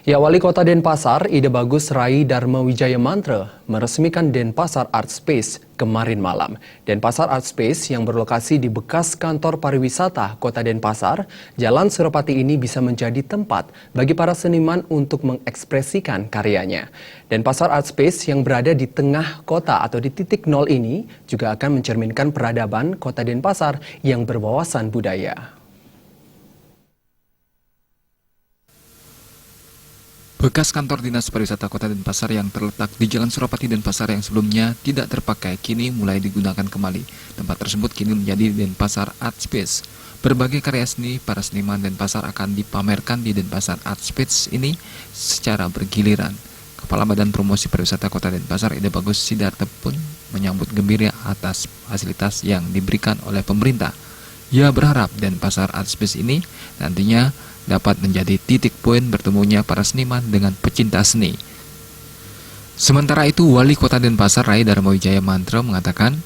Ya, Wali Kota Denpasar, Ide Bagus Rai Dharma Wijaya Mantra meresmikan Denpasar Art Space kemarin malam. Denpasar Art Space yang berlokasi di bekas kantor pariwisata Kota Denpasar, Jalan Suropati ini bisa menjadi tempat bagi para seniman untuk mengekspresikan karyanya. Denpasar Art Space yang berada di tengah kota atau di titik nol ini juga akan mencerminkan peradaban Kota Denpasar yang berwawasan budaya. Bekas kantor Dinas Pariwisata Kota Denpasar yang terletak di Jalan Suropati Denpasar yang sebelumnya tidak terpakai kini mulai digunakan kembali. Tempat tersebut kini menjadi Denpasar Art Space. Berbagai karya seni para seniman Denpasar akan dipamerkan di Denpasar Art Space ini secara bergiliran. Kepala Badan Promosi Pariwisata Kota Denpasar, Ide Bagus Sidarto pun menyambut gembira atas fasilitas yang diberikan oleh pemerintah. Ia berharap Denpasar Art Space ini nantinya dapat menjadi titik poin bertemunya para seniman dengan pecinta seni. Sementara itu, Wali Kota Denpasar Rai Dharma Wijaya Mantra mengatakan,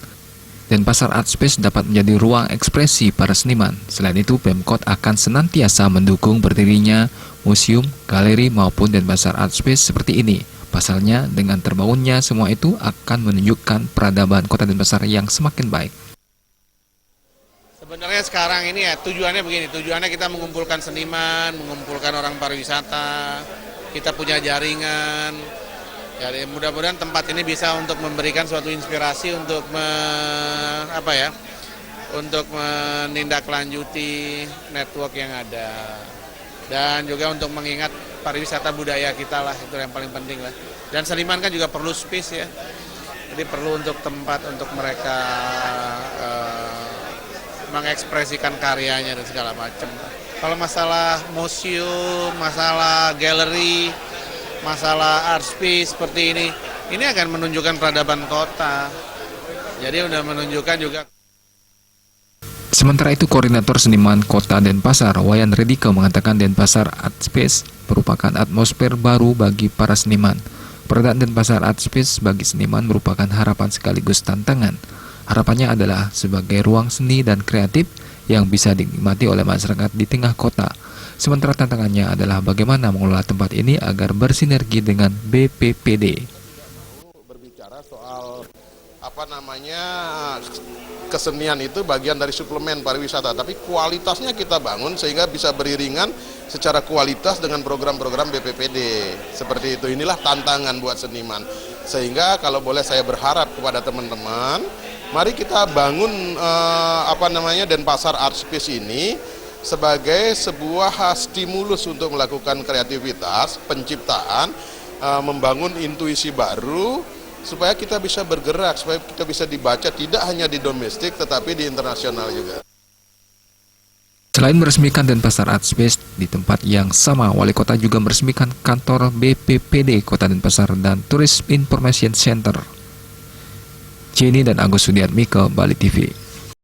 Denpasar Art Space dapat menjadi ruang ekspresi para seniman. Selain itu, Pemkot akan senantiasa mendukung berdirinya museum, galeri maupun Denpasar Art Space seperti ini. Pasalnya, dengan terbangunnya semua itu akan menunjukkan peradaban Kota Denpasar yang semakin baik. Sebenarnya sekarang ini ya tujuannya begini, tujuannya kita mengumpulkan seniman, mengumpulkan orang pariwisata, kita punya jaringan. Jadi mudah-mudahan tempat ini bisa untuk memberikan suatu inspirasi untuk untuk menindaklanjuti network yang ada. Dan juga untuk mengingat pariwisata budaya kita lah, itu yang paling penting lah. Dan seniman kan juga perlu space ya. Jadi perlu untuk tempat untuk mereka mengekspresikan karyanya dan segala macam. Kalau masalah museum, masalah galeri, masalah art space seperti ini akan menunjukkan peradaban kota. Jadi udah menunjukkan juga. Sementara itu, Koordinator Seniman Kota Denpasar, Wayan Redika mengatakan Denpasar Art Space merupakan atmosfer baru bagi para seniman. Peradaan Denpasar Art Space bagi seniman merupakan harapan sekaligus tantangan. Harapannya adalah sebagai ruang seni dan kreatif yang bisa dinikmati oleh masyarakat di tengah kota. Sementara tantangannya adalah bagaimana mengelola tempat ini agar bersinergi dengan BPPD. Berbicara soal kesenian itu bagian dari suplemen pariwisata, tapi kualitasnya kita bangun sehingga bisa beriringan secara kualitas dengan program-program BPPD. Seperti itu, inilah tantangan buat seniman. Sehingga kalau boleh saya berharap kepada teman-teman, mari kita bangun Denpasar Art Space ini sebagai sebuah stimulus untuk melakukan kreativitas, penciptaan, membangun intuisi baru supaya kita bisa bergerak, supaya kita bisa dibaca tidak hanya di domestik tetapi di internasional juga. Selain meresmikan Denpasar Art Space di tempat yang sama, Wali Kota juga meresmikan kantor BPPD Kota Denpasar dan Tourism Information Center. Jenny dan Agus Sudiatmiko, Bali TV.